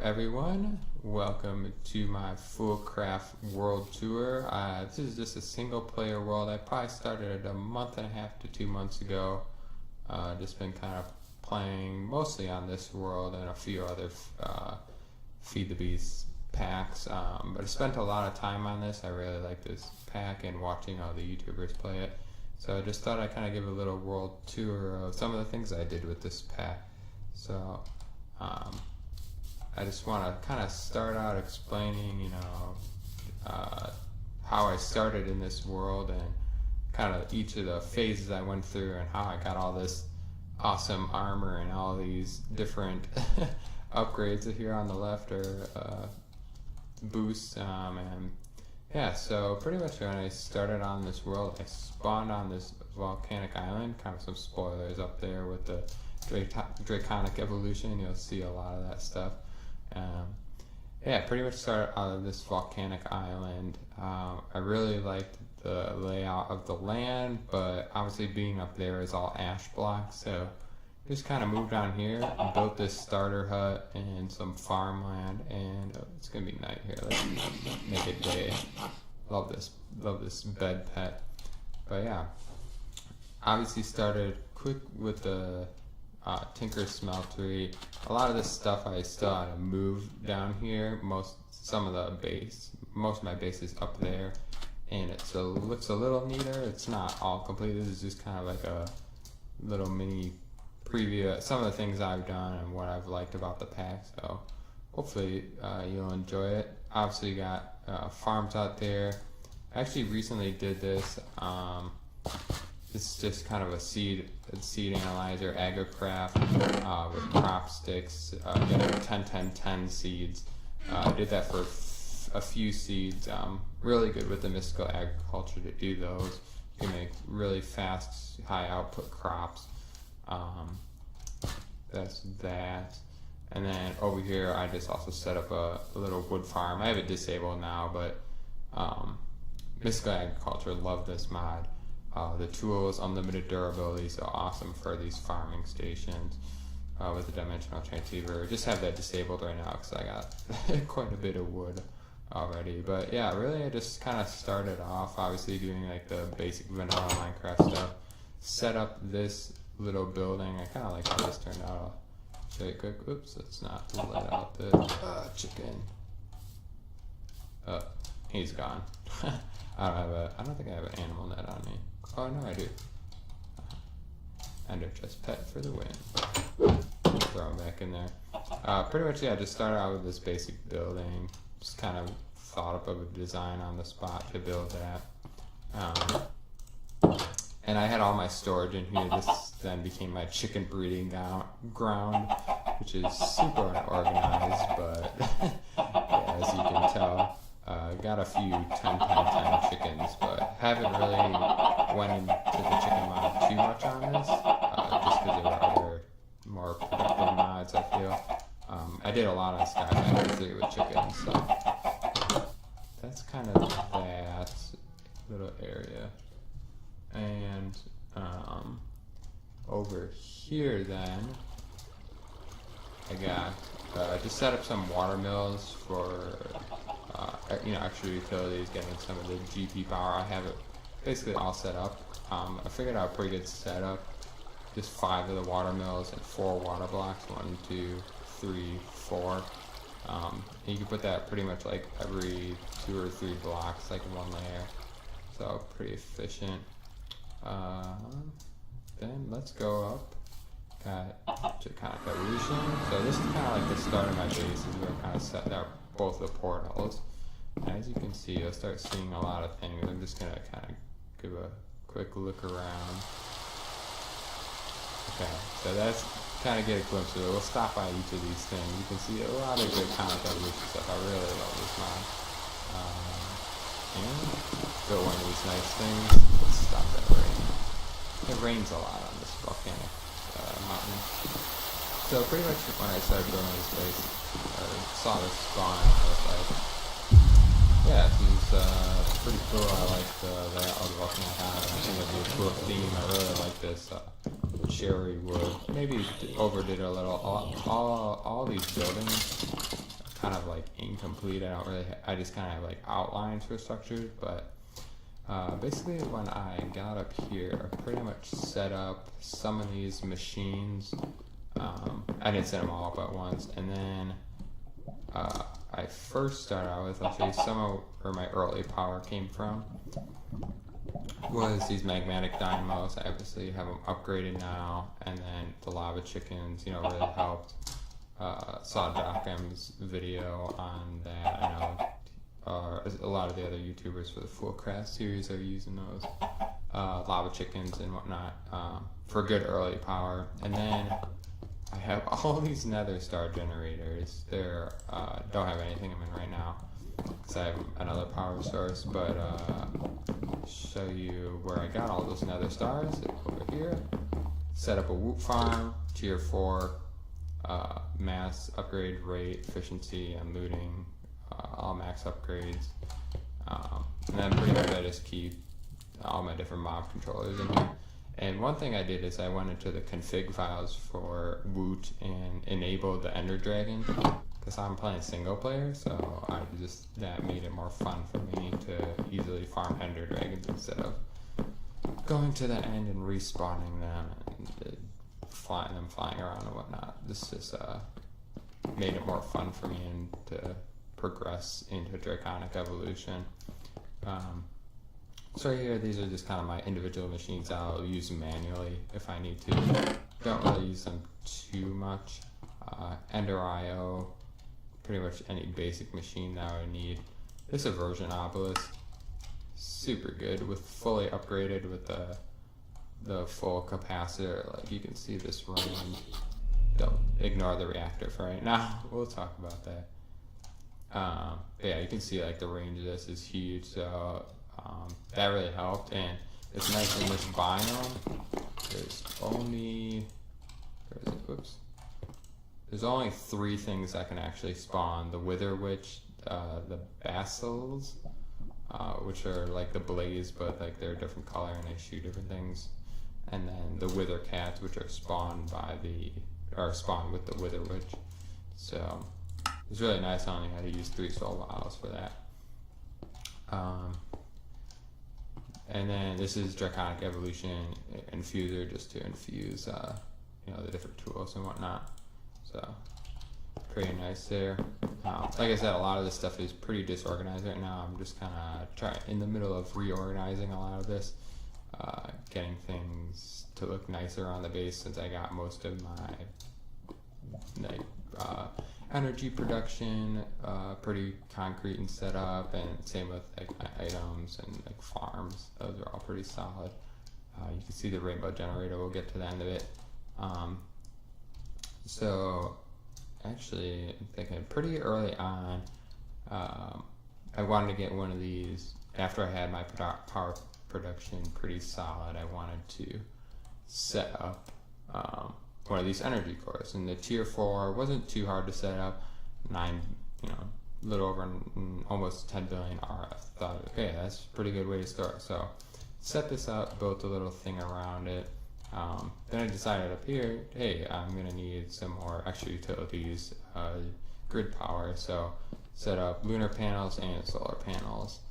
everyone, welcome to my Foolcraft World Tour. This is just a single player world. I probably started a month and a half to 2 months ago. Just been kind of playing mostly on this world and a few other Feed the Beast packs, but I spent a lot of time on this. I really like this pack and watching all the YouTubers play it. So I just thought I'd kind of give a little world tour of some of the things I did with this pack. So I just want to kind of start out explaining, how I started in this world and kind of each of the phases I went through and how I got all this awesome armor and all these different upgrades here on the left are boosts. And yeah, so pretty much when I started on this world, I spawned on this volcanic island. Kind of some spoilers up there with the Draconic evolution. You'll see a lot of that stuff. Yeah, pretty much started out of this volcanic island. I really liked the layout of the land, but obviously being up there is all ash blocks, so just kind of moved on here and built this starter hut and some farmland, and it's gonna be night here. Let's make it day. Love this bed pet. But yeah, obviously started quick with the Tinker Smeltery. A lot of this stuff I still had to move down here. Most of my base is up there, and it looks a little neater. It's not all complete. This is just kind of like a little mini preview of some of the things I've done and what I've liked about the pack. So hopefully you'll enjoy it. Obviously got farms out there. I actually recently did this. It's just kind of a seed analyzer, agrocraft with crop sticks, getting 10-10-10 seeds. I did that for a few seeds. Really good with the mystical agriculture to do those. You can make really fast, high output crops. That's that. And then over here, I just also set up a little wood farm. I have it disabled now, but mystical agriculture, love this mod. The tools, unlimited durability, so awesome for these farming stations with the dimensional transceiver. Just have that disabled right now because I got quite a bit of wood already. But yeah, really I just kind of started off obviously doing like the basic vanilla Minecraft stuff. Set up this little building. I kind of like how this turned out. I'll show you quick. Oops, let's not let out the chicken. He's gone. I don't think I have an animal net on me. Oh no, I do. Ender chest pet for the win. Throw him back in there. Pretty much, yeah, just started out with this basic building. Just kind of thought up of a design on the spot to build that. And I had all my storage in here. This then became my chicken breeding ground, which is super unorganized, but yeah, as you can tell. Got a few 10-10-10 chickens, but haven't really went into the chicken mod too much on this, just because there are other more productive mods, I feel. I did a lot on Skyline 3 with chickens, so that's kind of that little area. And over here then, I got just set up some water mills for extra utilities, getting some of the GP power. I have it basically all set up. I figured out a pretty good setup. Just 5 of the water mills and 4 water blocks. 1, 2, 3, 4. And you can put that pretty much like every 2 or 3 blocks, like in one layer. So pretty efficient. Then let's go up. Got Draconic evolution. So this is kind of like the start of my base. Is where I kind of set out both the portals. And as you can see, you'll start seeing a lot of things. I'm just gonna kind of give a quick look around. Okay, so that's kind of get a glimpse of it. We'll stop by each of these things. You can see a lot of Draconic evolution stuff. I really love this mod. And built one of these nice things. Let's stop that rain. It rains a lot on this volcanic mountain. So pretty much when I started building this place, saw this spawn, I was like, yeah, this is pretty cool. I like the layout of the volcanic island. I think it'd be a cool theme. I really like this cherry wood. Maybe overdid it a little. All these buildings kind of like incomplete. I just kind of have like outlines for structures, but basically when I got up here, I pretty much set up some of these machines. I didn't set them all up at once, and then I first started out with, I'll show you some of where my early power came from, was these magmatic dynamos. I obviously have them upgraded now, and then the lava chickens, you know, really helped. Saw Jockham's video on that. I know a lot of the other YouTubers for the Foolcraft series are using those lava chickens and whatnot for good early power. And then I have all these nether star generators. They're don't have anything in them right now because I have another power source, but show you where I got all those nether stars over here. Set up a whoop farm, tier 4, mass upgrade rate, efficiency, and looting, all max upgrades. And then pretty much I just keep all my different mob controllers in here. And one thing I did is I went into the config files for Woot and enabled the Ender Dragon, because I'm playing single player, so that made it more fun for me to easily farm Ender Dragons instead of going to the end and respawning them and flying around and whatnot. This just made it more fun for me and to progress into Draconic Evolution. So here, these are just kind of my individual machines I'll use manually if I need to. Don't really use them too much. Ender IO, pretty much any basic machine that I would need. This Aversion Obelisk, super good, with fully upgraded with the full capacitor. Like you can see this range. Don't ignore the reactor for right now. We'll talk about that. Yeah, you can see like the range of this is huge, so that really helped. And it's nice in this biome. There's only there's only 3 things that can actually spawn: the Wither Witch, the Basiles, which are like the blaze, but like they're a different color and they shoot different things, and then the Wither Cats, which are spawned spawned with the Wither Witch. So it's really nice. I only had to use 3 soul vials for that. And then this is Draconic Evolution Infuser, just to infuse the different tools and whatnot. So pretty nice there. Like I said, a lot of this stuff is pretty disorganized right now. I'm just kind of in the middle of reorganizing a lot of this, getting things to look nicer on the base, since I got most of my energy production pretty concrete and set up, and same with like my items and like farms. Those are all pretty solid. You can see the rainbow generator. We'll get to the end of it. So actually, I'm thinking pretty early on, I wanted to get one of these. After I had my power production pretty solid, I wanted to set up one of these energy cores, and the tier 4 wasn't too hard to set up. A little over almost 10 billion RF. Thought, okay, that's a pretty good way to start. So set this up, built a little thing around it. Then I decided up here, hey, I'm gonna need some more extra utilities, grid power. So set up lunar panels and solar panels.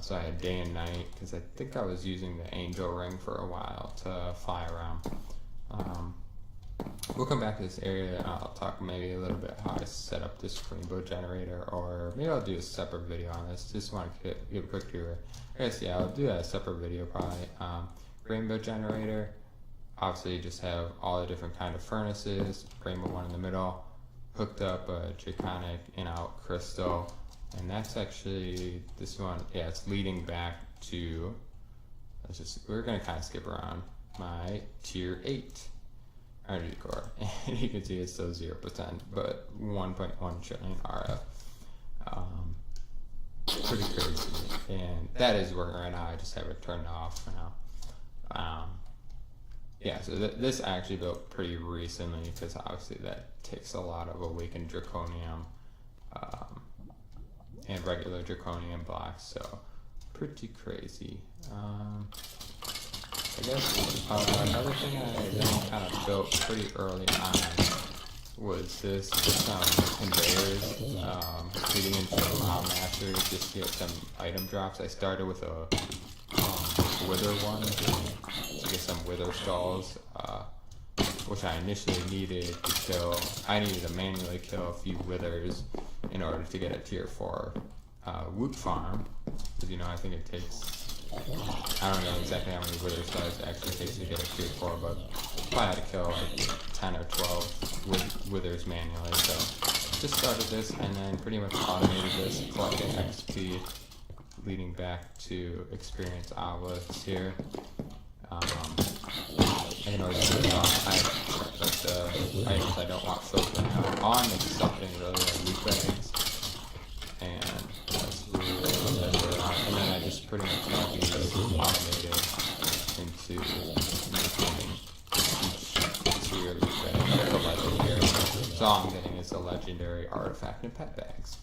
So I had day and night, because I think I was using the angel ring for a while to fly around. We'll come back to this area and I'll talk maybe a little bit how to set up this rainbow generator, or maybe I'll do a separate video on this. Just want to give a quick tour. I guess, yeah, I'll do a separate video probably. Rainbow generator, obviously you just have all the different kind of furnaces, rainbow one in the middle, hooked up a draconic in-out crystal, and that's actually this one. Yeah, it's leading back to, we're gonna kind of skip around my tier 8 energy core, and you can see it's still 0%, but 1.1 trillion RF. Pretty crazy, and that is working right now. I just have it turned off for now. Yeah, so this I actually built pretty recently, because obviously that takes a lot of awakened draconium and regular draconium blocks, so pretty crazy. I guess another thing I kind of built pretty early on was this, just some conveyors. getting into Master just to get some item drops. I started with a wither one to get some wither stalls, which I initially needed to kill. I needed to manually kill a few withers in order to get a tier 4 woot farm, because you know, I think it takes, I don't know exactly how many wither stalls it actually takes to get a tier 4, but I had to kill like 10 or 12 withers manually. So just started this and then pretty much automated this, collecting XP, leading back to experience obelisks here. In order to get off, the items I don't want filtering out on something really like loot bags, and that's really and then I just pretty much have these automated into making each tier loot bag the legendary. So all I'm getting is the legendary artifact and pet bags.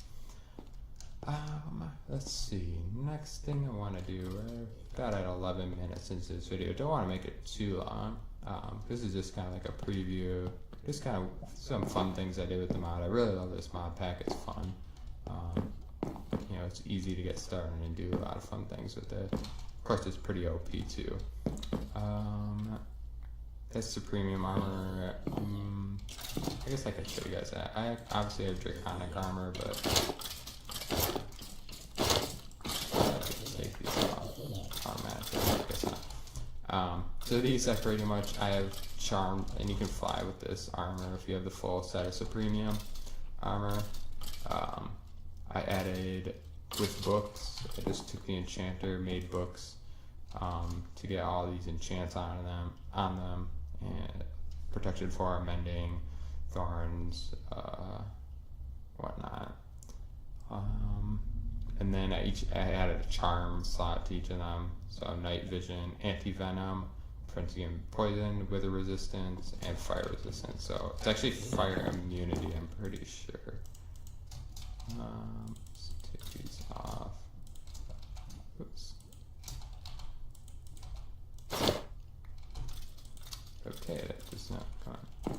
Let's see, next thing I want to do, we're about at 11 minutes into this video. Don't want to make it too long. This is just kind of like a preview, just kind of some fun things I did with the mod. I really love this mod pack, it's fun. You know, it's easy to get started and do a lot of fun things with it. Of course, it's pretty OP too. That's the premium armor. I guess I could show you guys that. I obviously have draconic armor, but take these off automatically. I guess not. So these are pretty much, I have charm, and you can fly with this armor if you have the full set of premium armor. I added with books. I just took the enchanter, made books to get all these enchants on them, and protection for mending, thorns, whatnot. And then I added a charm slot to each of them. So night vision, anti-venom, frenzy and poison, wither resistance, and fire resistance. So it's actually fire immunity, I'm pretty sure. Let's take these off. Oops. Okay, that does not come on.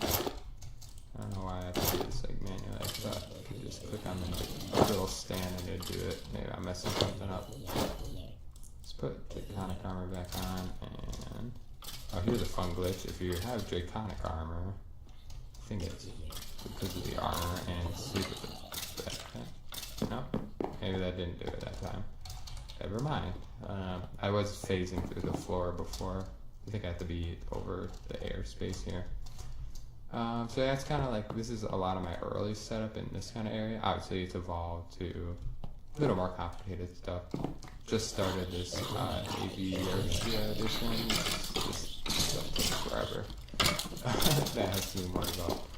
I don't know why I have to do this like manually. I thought I could just click on the little stand and it'd do it. Maybe I'm messing something up. Let's put draconic armor back on, and oh, here's a fun glitch. If you have draconic armor, I think it's because of the armor and sleep with it. No, maybe that didn't do it that time. Never mind. I was phasing through the floor before. I think I have to be over the airspace here. So that's kind of like, this is a lot of my early setup in this kind of area. Obviously it's evolved to a little more complicated stuff. Just started this AB edition. This stuff takes forever. That has to be more developed.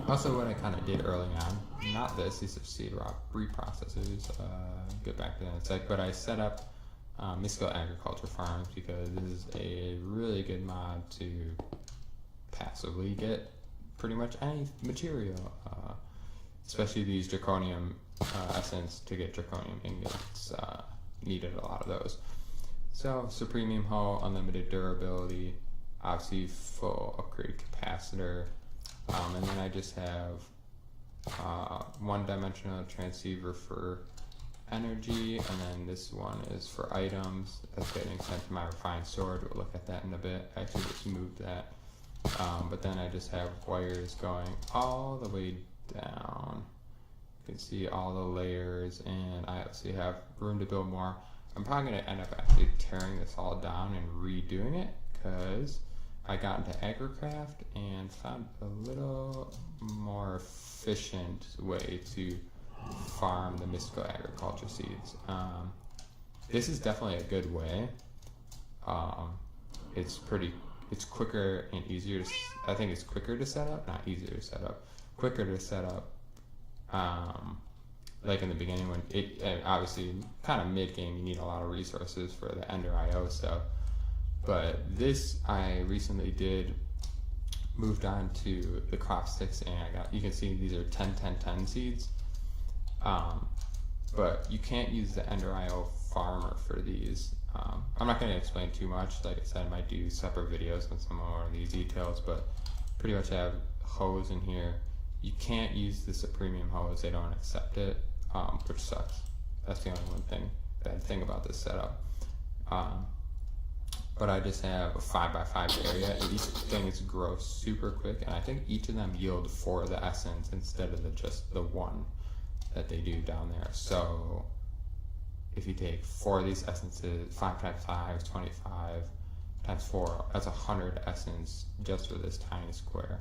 Also what I kind of did early on, not this, these are seed rock reprocessors, get back to that in a sec, but I set up mystical agriculture farms because this is a really good mod to passively get pretty much any material, especially these draconium essence. To get draconium ingots, needed a lot of those. So supremium hull, unlimited durability, obviously full upgrade capacitor, and then I just have one-dimensional transceiver for energy, and then this one is for items. That's getting sent to my refined sword. We'll look at that in a bit. I actually just moved that. But then I just have wires going all the way down. You can see all the layers, and I obviously have room to build more. I'm probably going to end up actually tearing this all down and redoing it, because I got into agricraft and found a little more efficient way to farm the mystical agriculture seeds. This is definitely a good way. It's quicker and easier to, I think it's quicker to set up, not easier to set up, quicker to set up, like in the beginning when obviously kind of mid-game you need a lot of resources for the Ender IO stuff, but this I recently moved on to the crop sticks, and you can see these are 10-10-10 seeds, but you can't use the Ender IO farmer for these. I'm not going to explain too much. Like I said, I might do separate videos on some more of these details, but pretty much I have hose in here, You can't use this at premium hose, they don't accept it, which sucks. That's the only one bad thing about this setup. But I just have a 5x5 area, and these things grow super quick, and I think each of them yield 4 of the essence instead of just the 1 that they do down there. So if you take 4 of these essences, 5 times 5 is 25 times 4, that's 100 essence just for this tiny square.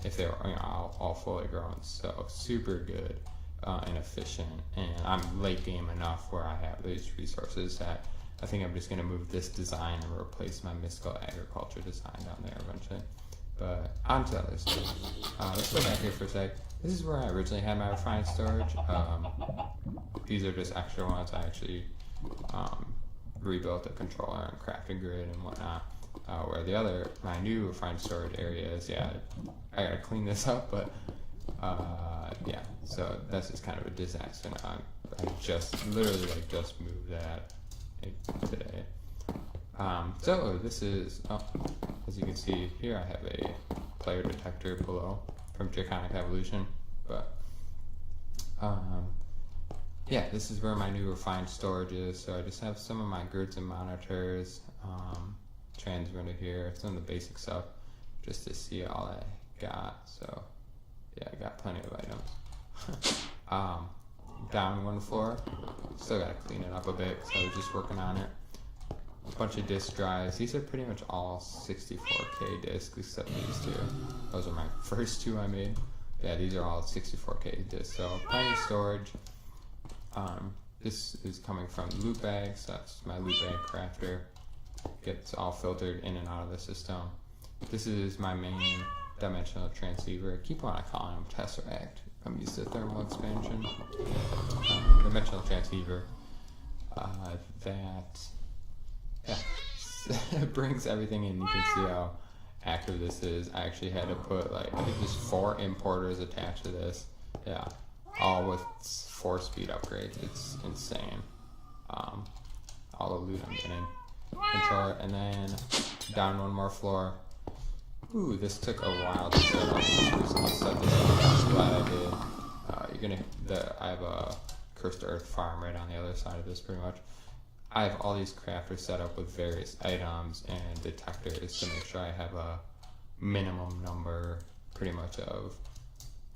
If they're all fully grown, so super good and efficient. And I'm late game enough where I have these resources that I think I'm just going to move this design and replace my mystical agriculture design down there eventually. But on to other stuff. Let's go back here for a sec. This is where I originally had my refined storage. These are just extra ones. I actually rebuilt the controller and crafting grid and whatnot. Where my new refined storage area is, yeah, I gotta clean this up, but yeah, so that's just kind of a disaster. I literally just moved that today. So this is, as you can see here, I have a player detector below from Draconic Evolution, but yeah, this is where my new refined storage is. So I just have some of my grids and monitors, transmitter here, some of the basic stuff, just to see all I got. So yeah, I got plenty of items. Down one floor, still gotta clean it up a bit because I was just working on it. A bunch of disk drives. These are pretty much all 64K disks except these two. Those are my first 2 I made. Yeah, these are all 64K disks, so plenty of storage. This is coming from loot bags. That's my loot bag crafter. Gets all filtered in and out of the system. This is my main dimensional transceiver. I keep on calling him Tesseract. I'm used to thermal expansion. Dimensional transceiver that brings everything in. You can see how active this is. I actually had to put I think there's 4 importers attached to this. Yeah, all with 4-speed upgrades. It's insane. All the loot I'm getting. Controller, and then down one more floor. Ooh, this took a while to set up. I recently set this up. I'm glad I did. I have a Cursed Earth farm right on the other side of this, pretty much. I have all these crafters set up with various items and detectors to make sure I have a minimum number, pretty much, of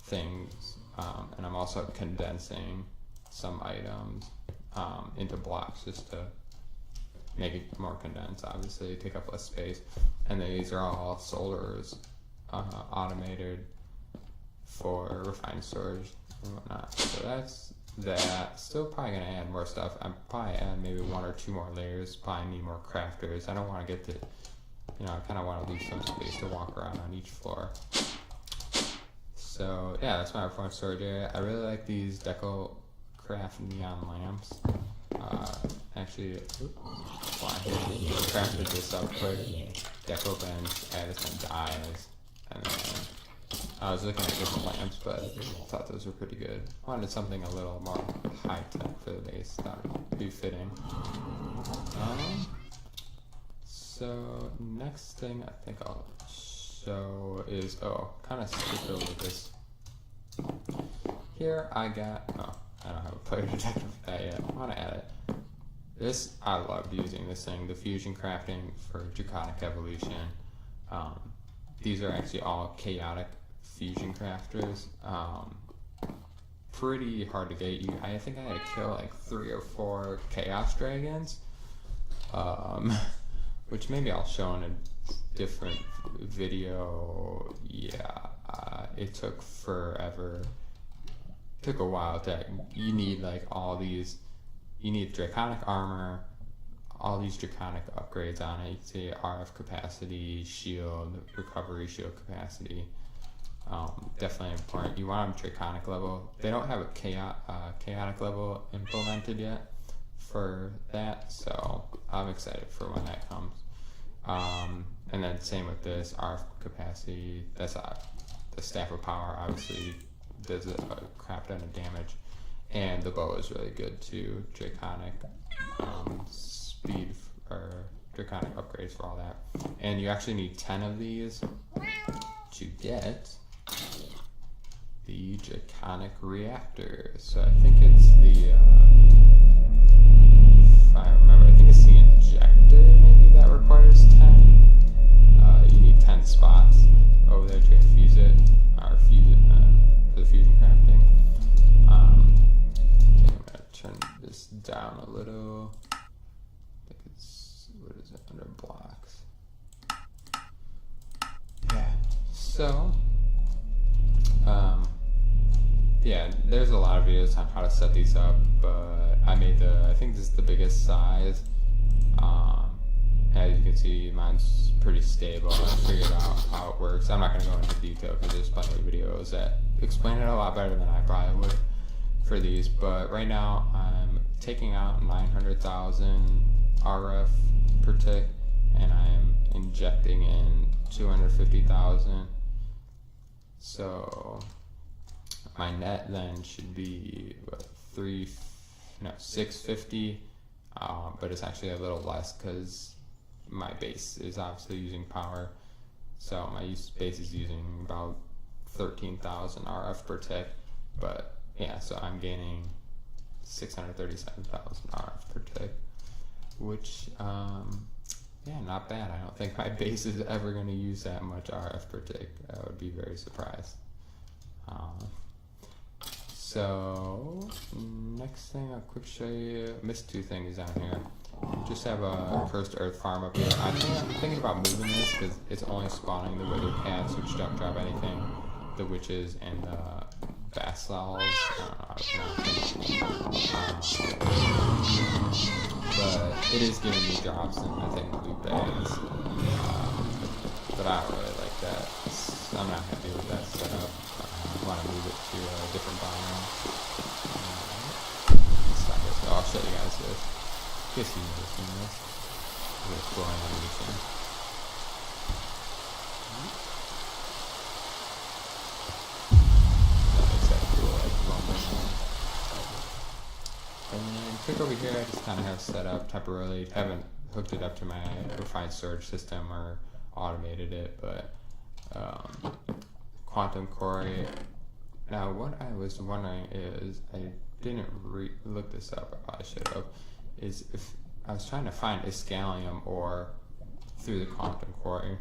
things. And I'm also condensing some items into blocks just to make it more condensed, obviously, take up less space. And these are all solars, automated for refined storage and whatnot. So that's that. Still probably gonna add more stuff. I'm probably add maybe 1 or 2 more layers. Probably need more crafters. I don't want to get to, I kind of want to leave some space to walk around on each floor. So yeah, that's my refined storage area. I really like these Deco Craft neon lamps. Actually, crafted this up quick. Deco bench, added some dyes, and then I was looking at different lamps, but I thought those were pretty good. Wanted something a little more high tech for the base. Thought would be fitting. So next thing I think I'll show is kind of skip over this. Here I got I don't have a player detector for that yet. I want to add it. This, I loved using this thing, the fusion crafting for Draconic Evolution. These are actually all chaotic fusion crafters. Pretty hard to get. I think I had to kill 3 or 4 chaos dragons, which maybe I'll show in a different video. Yeah, it took forever. Took a while you need all these. You need draconic armor, all these draconic upgrades on it. You can see RF capacity, shield, recovery shield capacity. Definitely important. You want them draconic level. They don't have a chaotic level implemented yet for that, so I'm excited for when that comes. And then same with this RF capacity. That's the Staff of Power obviously does a crap ton of damage. And the bow is really good too. Draconic speed or draconic upgrades for all that. And you actually need 10 of these to get the Draconic Reactor. So I think it's the, if I remember, I think it's the injector maybe that requires 10. You need 10 spots over there to infuse it, or fuse it for the fusion crafting. I think I'm gonna turn this down a little. I think it's, what is it, under blocks. Yeah, so, yeah, there's a lot of videos on how to set these up, but I made I think this is the biggest size. As you can see, mine's pretty stable. I figured out how it works. I'm not going to go into detail because there's plenty of videos that explain it a lot better than I probably would for these, but right now I'm taking out 900,000 RF per tick, and I am injecting in 250,000. So my net then should be what, 650, but it's actually a little less because my base is obviously using power. So my base is using about 13,000 RF per tick, but yeah, so I'm gaining 637,000 RF per tick, which yeah, not bad. I don't think my base is ever going to use that much RF per tick. I would be very surprised. So next thing I'll quick show you. Missed two things down here. Just have a cursed earth farm up here. I'm thinking about moving this because it's only spawning the withered cats, which don't drop anything. The witches and the Baslals. I don't know how to pronounce them. But it is giving me drops and I think loot bags. But I don't really like that. I'm not happy with that setup. I want to move it to a different biome. So I'll show you guys this. I guess you've never seen this. We're exploring underneath here. That makes that cool, like, rumble. And then click over here, I just kind of have set up temporarily. I haven't hooked it up to my refined storage system or automated it, but quantum quarry. Now what I was wondering is, I didn't look this up, I probably should have, is if I was trying to find Iskalium ore through the quantum quarry,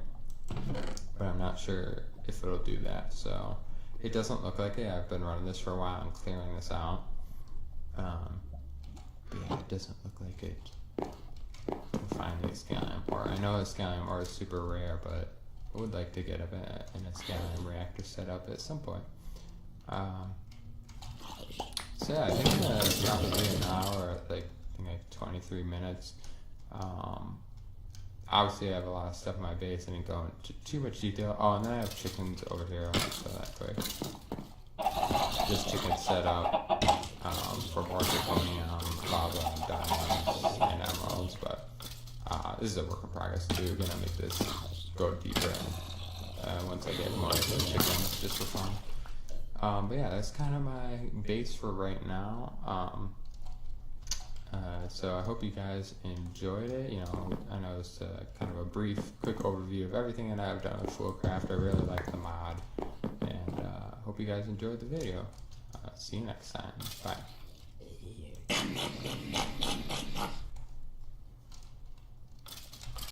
but I'm not sure if it'll do that. So it doesn't look like it. I've been running this for a while and clearing this out. But yeah, it doesn't look like it can find the Iskalium ore. I know Iskalium ore is super rare, but I would like to get an Iskalium reactor set up at some point. So yeah, I think I'm gonna drop the video now, or like 23 minutes. Obviously I have a lot of stuff in my base. I didn't go into too much detail. Oh, and then I have chickens over here. I'll show that quick. This chicken set up for more zirconium, lava, diamonds, and emeralds, but this is a work in progress too. We're gonna make this go deeper once I get more into the chickens, just for fun. But yeah, that's kind of my base for right now. So I hope you guys enjoyed it. You know, I know it's kind of a brief, quick overview of everything that I've done with Foolcraft. I really like the mod, and hope you guys enjoyed the video. See you next time. Bye.